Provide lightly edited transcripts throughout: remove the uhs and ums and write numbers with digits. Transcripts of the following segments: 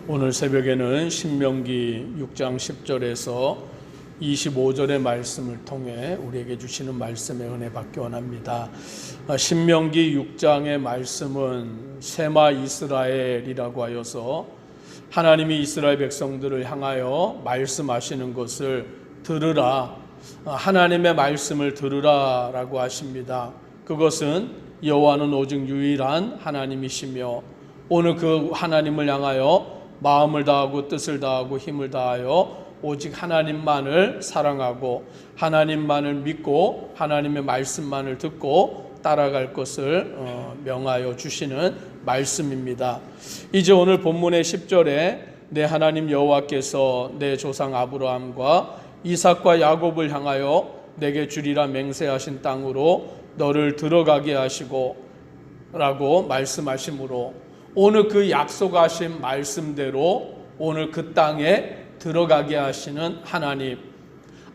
오늘 새벽에는 신명기 6장 10절에서 25절의 말씀을 통해 우리에게 주시는 말씀의 은혜 받기 원합니다. 신명기 6장의 말씀은 세마 이스라엘이라고 하여서 하나님이 이스라엘 백성들을 향하여 말씀하시는 것을 들으라, 하나님의 말씀을 들으라라고 하십니다. 그것은 여호와는 오직 유일한 하나님이시며 오늘 그 하나님을 향하여 마음을 다하고 뜻을 다하고 힘을 다하여 오직 하나님만을 사랑하고 하나님만을 믿고 하나님의 말씀만을 듣고 따라갈 것을 명하여 주시는 말씀입니다. 이제 오늘 본문의 10절에 내 하나님 여호와께서 내 조상 아브라함과 이삭과 야곱을 향하여 내게 주리라 맹세하신 땅으로 너를 들어가게 하시고 라고 말씀하시므로 오늘 그 약속하신 말씀대로 오늘 그 땅에 들어가게 하시는 하나님,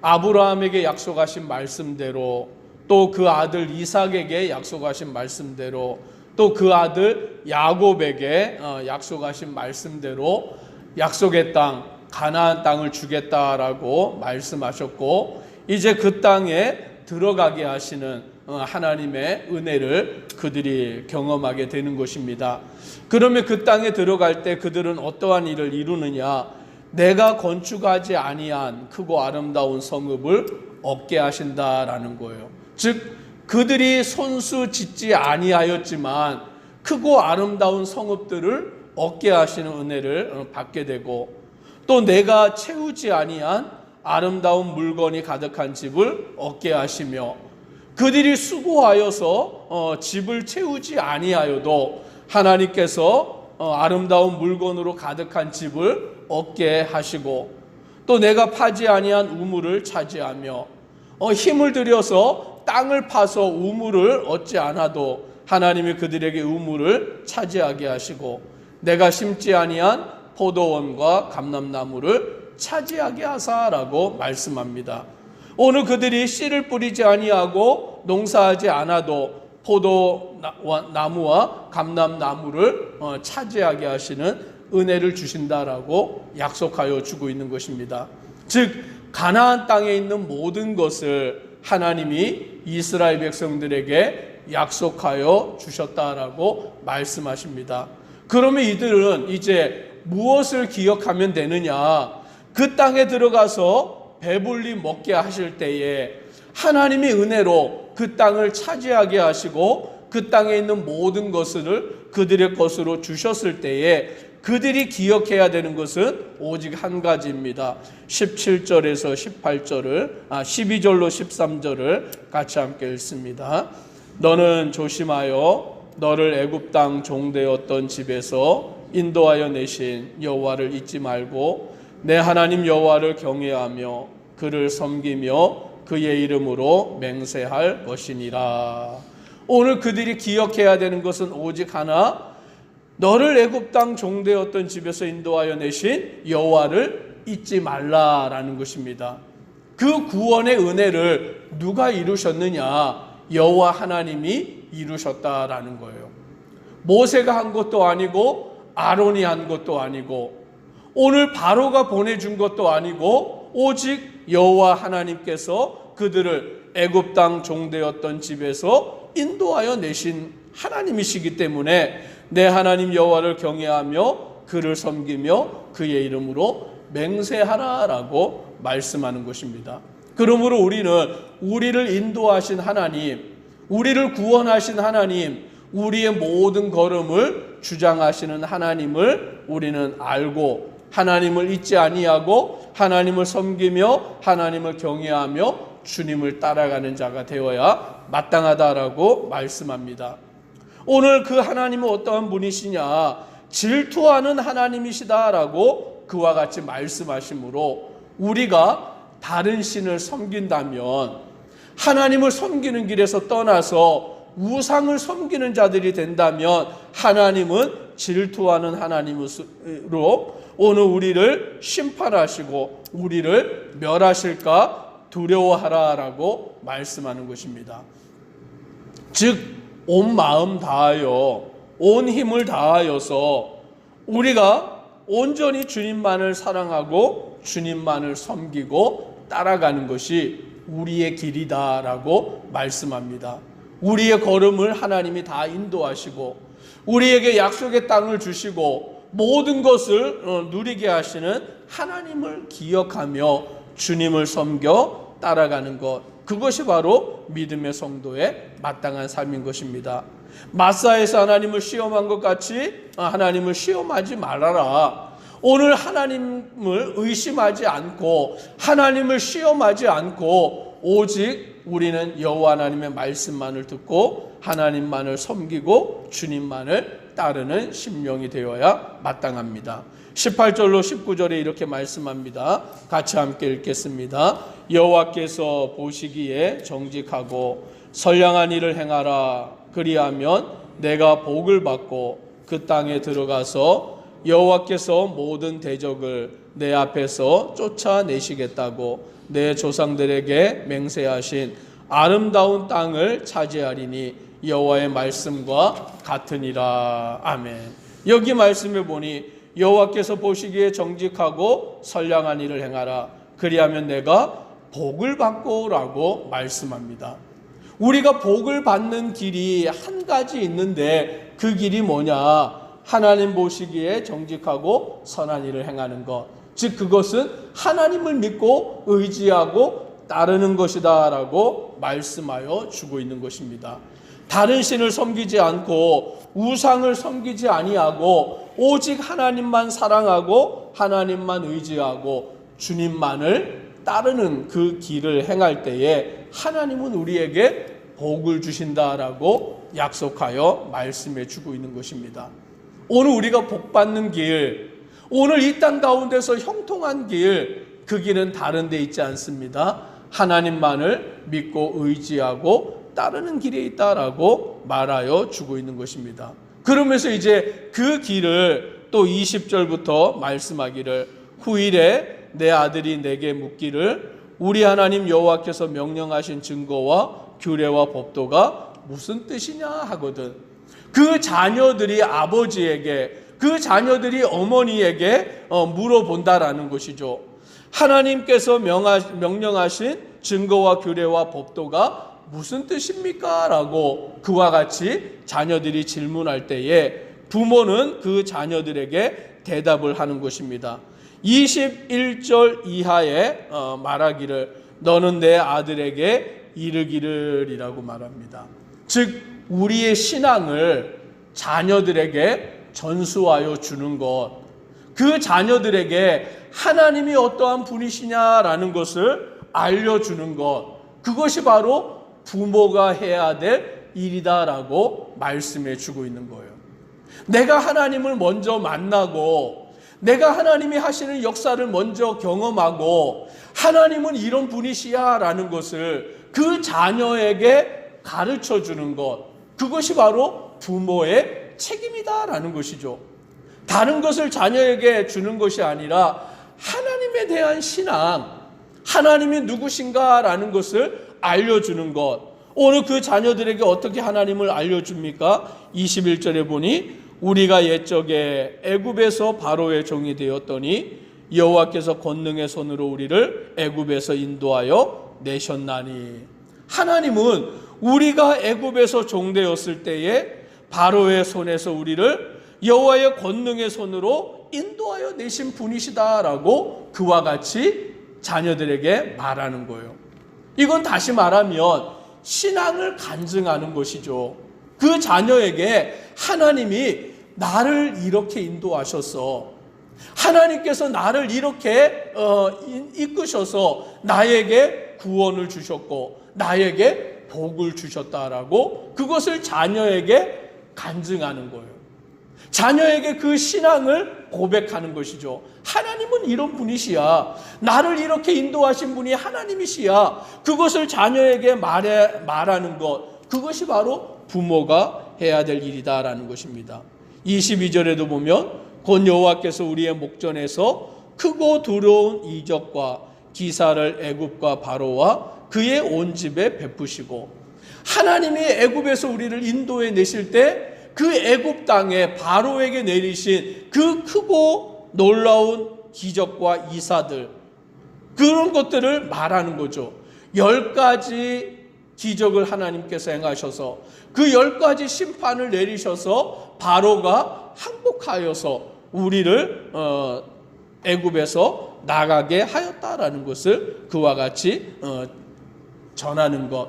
아브라함에게 약속하신 말씀대로 또 그 아들 이삭에게 약속하신 말씀대로 또 그 아들 야곱에게 약속하신 말씀대로 약속의 땅 가나안 땅을 주겠다라고 말씀하셨고 이제 그 땅에 들어가게 하시는 하나님의 은혜를 그들이 경험하게 되는 것입니다. 그러면 그 땅에 들어갈 때 그들은 어떠한 일을 이루느냐? 내가 건축하지 아니한 크고 아름다운 성읍을 얻게 하신다라는 거예요. 즉 그들이 손수 짓지 아니하였지만 크고 아름다운 성읍들을 얻게 하시는 은혜를 받게 되고 또 내가 채우지 아니한 아름다운 물건이 가득한 집을 얻게 하시며 그들이 수고하여서 집을 채우지 아니하여도 하나님께서 아름다운 물건으로 가득한 집을 얻게 하시고 또 내가 파지 아니한 우물을 차지하며 힘을 들여서 땅을 파서 우물을 얻지 않아도 하나님이 그들에게 우물을 차지하게 하시고 내가 심지 아니한 포도원과 감람나무를 차지하게 하사라고 말씀합니다. 오늘 그들이 씨를 뿌리지 아니하고 농사하지 않아도 포도나무와 감람나무를 차지하게 하시는 은혜를 주신다라고 약속하여 주고 있는 것입니다. 즉 가나안 땅에 있는 모든 것을 하나님이 이스라엘 백성들에게 약속하여 주셨다라고 말씀하십니다. 그러면 이들은 이제 무엇을 기억하면 되느냐? 그 땅에 들어가서 배불리 먹게 하실 때에 하나님의 은혜로 그 땅을 차지하게 하시고 그 땅에 있는 모든 것을 그들의 것으로 주셨을 때에 그들이 기억해야 되는 것은 오직 한 가지입니다. 17절에서 18절을 12절로 13절을 같이 함께 읽습니다. 너는 조심하여 너를 애굽 땅 종되었던 집에서 인도하여 내신 여호와를 잊지 말고 내 하나님 여호와를 경외하며 그를 섬기며 그의 이름으로 맹세할 것이니라. 오늘 그들이 기억해야 되는 것은 오직 하나, 너를 애굽 땅 종되었던 집에서 인도하여 내신 여호와를 잊지 말라라는 것입니다. 그 구원의 은혜를 누가 이루셨느냐? 여호와 하나님이 이루셨다라는 거예요. 모세가 한 것도 아니고 아론이 한 것도 아니고 오늘 바로가 보내준 것도 아니고 오직 여호와 하나님께서 그들을 애굽 땅 종되었던 집에서 인도하여 내신 하나님이시기 때문에 내 하나님 여호와를 경외하며 그를 섬기며 그의 이름으로 맹세하라라고 말씀하는 것입니다. 그러므로 우리를 인도하신 하나님, 우리를 구원하신 하나님, 우리의 모든 걸음을 주장하시는 하나님을 우리는 알고 하나님을 잊지 아니하고 하나님을 섬기며 하나님을 경외하며 주님을 따라가는 자가 되어야 마땅하다라고 말씀합니다. 오늘 그 하나님은 어떠한 분이시냐? 질투하는 하나님이시다라고 그와 같이 말씀하시므로 우리가 다른 신을 섬긴다면 하나님을 섬기는 길에서 떠나서 우상을 섬기는 자들이 된다면 하나님은 질투하는 하나님으로 오늘 우리를 심판하시고 우리를 멸하실까 두려워하라라고 말씀하는 것입니다. 즉 온 마음 다하여 온 힘을 다하여서 우리가 온전히 주님만을 사랑하고 주님만을 섬기고 따라가는 것이 우리의 길이다라고 말씀합니다. 우리의 걸음을 하나님이 다 인도하시고 우리에게 약속의 땅을 주시고 모든 것을 누리게 하시는 하나님을 기억하며 주님을 섬겨 따라가는 것, 그것이 바로 믿음의 성도의 마땅한 삶인 것입니다. 마사에서 하나님을 시험한 것 같이 하나님을 시험하지 말아라. 오늘 하나님을 의심하지 않고 하나님을 시험하지 않고 오직 우리는 여호와 하나님의 말씀만을 듣고 하나님만을 섬기고 주님만을 따르는 심령이 되어야 마땅합니다. 18절로 19절에 이렇게 말씀합니다. 같이 함께 읽겠습니다. 여호와께서 보시기에 정직하고 선량한 일을 행하라. 그리하면 내가 복을 받고 그 땅에 들어가서 여호와께서 모든 대적을 내 앞에서 쫓아내시겠다고 내 조상들에게 맹세하신 아름다운 땅을 차지하리니 여호와의 말씀과 같으니라. 아멘. 여기 말씀에 보니 여호와께서 보시기에 정직하고 선량한 일을 행하라. 그리하면 내가 복을 받고라고 말씀합니다. 우리가 복을 받는 길이 한 가지 있는데 그 길이 뭐냐? 하나님 보시기에 정직하고 선한 일을 행하는 것. 즉 그것은 하나님을 믿고 의지하고 따르는 것이다 라고 말씀하여 주고 있는 것입니다. 다른 신을 섬기지 않고 우상을 섬기지 아니하고 오직 하나님만 사랑하고 하나님만 의지하고 주님만을 따르는 그 길을 행할 때에 하나님은 우리에게 복을 주신다라고 약속하여 말씀해 주고 있는 것입니다. 오늘 우리가 복 받는 길, 오늘 이 땅 가운데서 형통한 길, 그 길은 다른 데 있지 않습니다. 하나님만을 믿고 의지하고 따르는 길에 있다라고 말하여 주고 있는 것입니다. 그러면서 이제 그 길을 또 20절부터 말씀하기를 후일에 내 아들이 내게 묻기를 우리 하나님 여호와께서 명령하신 증거와 규례와 법도가 무슨 뜻이냐 하거든. 그 자녀들이 아버지에게, 그 자녀들이 어머니에게 물어본다라는 것이죠. 하나님께서 명령하신 증거와 규례와 법도가 무슨 뜻입니까? 라고 그와 같이 자녀들이 질문할 때에 부모는 그 자녀들에게 대답을 하는 것입니다. 21절 이하에 말하기를 너는 내 아들에게 이르기를이라고 말합니다. 즉 우리의 신앙을 자녀들에게 전수하여 주는 것, 그 자녀들에게 하나님이 어떠한 분이시냐라는 것을 알려주는 것, 그것이 바로 부모가 해야 될 일이다라고 말씀해 주고 있는 거예요. 내가 하나님을 먼저 만나고 내가 하나님이 하시는 역사를 먼저 경험하고 하나님은 이런 분이시야 라는 것을 그 자녀에게 가르쳐 주는 것, 그것이 바로 부모의 책임이다라는 것이죠. 다른 것을 자녀에게 주는 것이 아니라 하나님에 대한 신앙, 하나님이 누구신가라는 것을 알려주는 것. 오늘 그 자녀들에게 어떻게 하나님을 알려줍니까? 21절에 보니 우리가 옛적에 애굽에서 바로의 종이 되었더니 여호와께서 권능의 손으로 우리를 애굽에서 인도하여 내셨나니. 하나님은 우리가 애굽에서 종되었을 때에 바로의 손에서 우리를 여호와의 권능의 손으로 인도하여 내신 분이시다라고 그와 같이 자녀들에게 말하는 거예요. 이건 다시 말하면 신앙을 간증하는 것이죠. 그 자녀에게 하나님이 나를 이렇게 인도하셔서, 하나님께서 나를 이렇게 이끄셔서 나에게 구원을 주셨고 나에게 복을 주셨다라고 그것을 자녀에게 간증하는 거예요. 자녀에게 그 신앙을 고백하는 것이죠. 하나님은 이런 분이시야. 나를 이렇게 인도하신 분이 하나님이시야. 그것을 자녀에게 말하는 것, 그것이 바로 부모가 해야 될 일이다라는 것입니다. 22절에도 보면 곧 여호와께서 우리의 목전에서 크고 두려운 이적과 기사를 애굽과 바로와 그의 온 집에 베푸시고, 하나님이 애굽에서 우리를 인도해 내실 때 그 애굽 땅에 바로에게 내리신 그 크고 놀라운 기적과 이사들, 그런 것들을 말하는 거죠. 10가지 기적을 하나님께서 행하셔서 그 10가지 심판을 내리셔서 바로가 항복하여서 우리를 애굽에서 나가게 하였다라는 것을 그와 같이 전하는 것.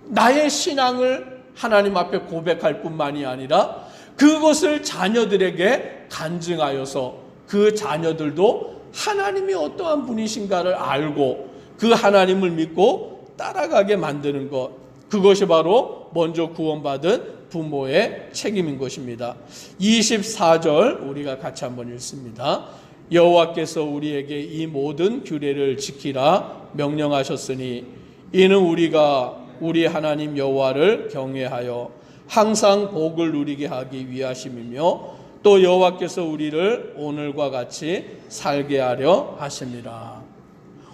나의 신앙을 하나님 앞에 고백할 뿐만이 아니라 그것을 자녀들에게 간증하여서 그 자녀들도 하나님이 어떠한 분이신가를 알고 그 하나님을 믿고 따라가게 만드는 것. 그것이 바로 먼저 구원받은 부모의 책임인 것입니다. 24절 우리가 같이 한번 읽습니다. 여호와께서 우리에게 이 모든 규례를 지키라 명령하셨으니 이는 우리가 우리 하나님 여호와를 경외하여 항상 복을 누리게 하기 위하심이며 또 여호와께서 우리를 오늘과 같이 살게 하려 하심이라.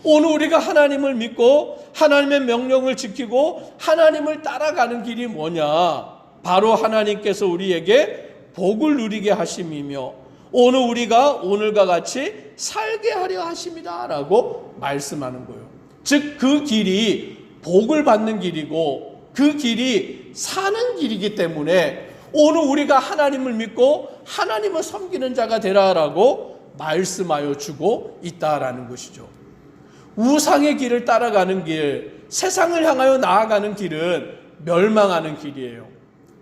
오늘 우리가 하나님을 믿고 하나님의 명령을 지키고 하나님을 따라가는 길이 뭐냐? 바로 하나님께서 우리에게 복을 누리게 하심이며 오늘 우리가 오늘과 같이 살게 하려 하심이다 라고 말씀하는 거예요. 즉 그 길이 복을 받는 길이고 그 길이 사는 길이기 때문에 오늘 우리가 하나님을 믿고 하나님을 섬기는 자가 되라라고 말씀하여 주고 있다라는 것이죠. 우상의 길을 따라가는 길, 세상을 향하여 나아가는 길은 멸망하는 길이에요.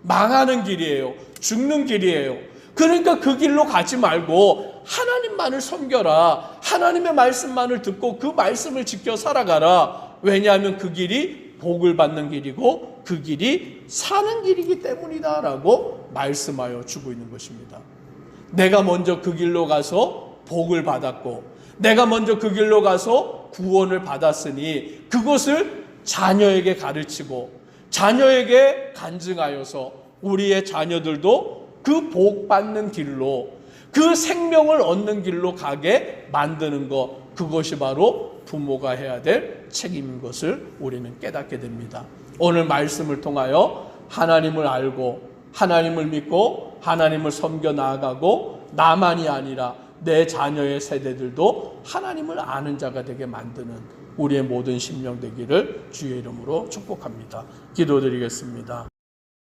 망하는 길이에요. 죽는 길이에요. 그러니까 그 길로 가지 말고 하나님만을 섬겨라. 하나님의 말씀만을 듣고 그 말씀을 지켜 살아가라. 왜냐하면 그 길이 복을 받는 길이고 그 길이 사는 길이기 때문이다 라고 말씀하여 주고 있는 것입니다. 내가 먼저 그 길로 가서 복을 받았고 내가 먼저 그 길로 가서 구원을 받았으니 그것을 자녀에게 가르치고 자녀에게 간증하여서 우리의 자녀들도 그 복 받는 길로 그 생명을 얻는 길로 가게 만드는 것, 그것이 바로 부모가 해야 될 책임인 것을 우리는 깨닫게 됩니다. 오늘 말씀을 통하여 하나님을 알고 하나님을 믿고 하나님을 섬겨 나아가고 나만이 아니라 내 자녀의 세대들도 하나님을 아는 자가 되게 만드는 우리의 모든 심령 되기를 주의 이름으로 축복합니다. 기도드리겠습니다.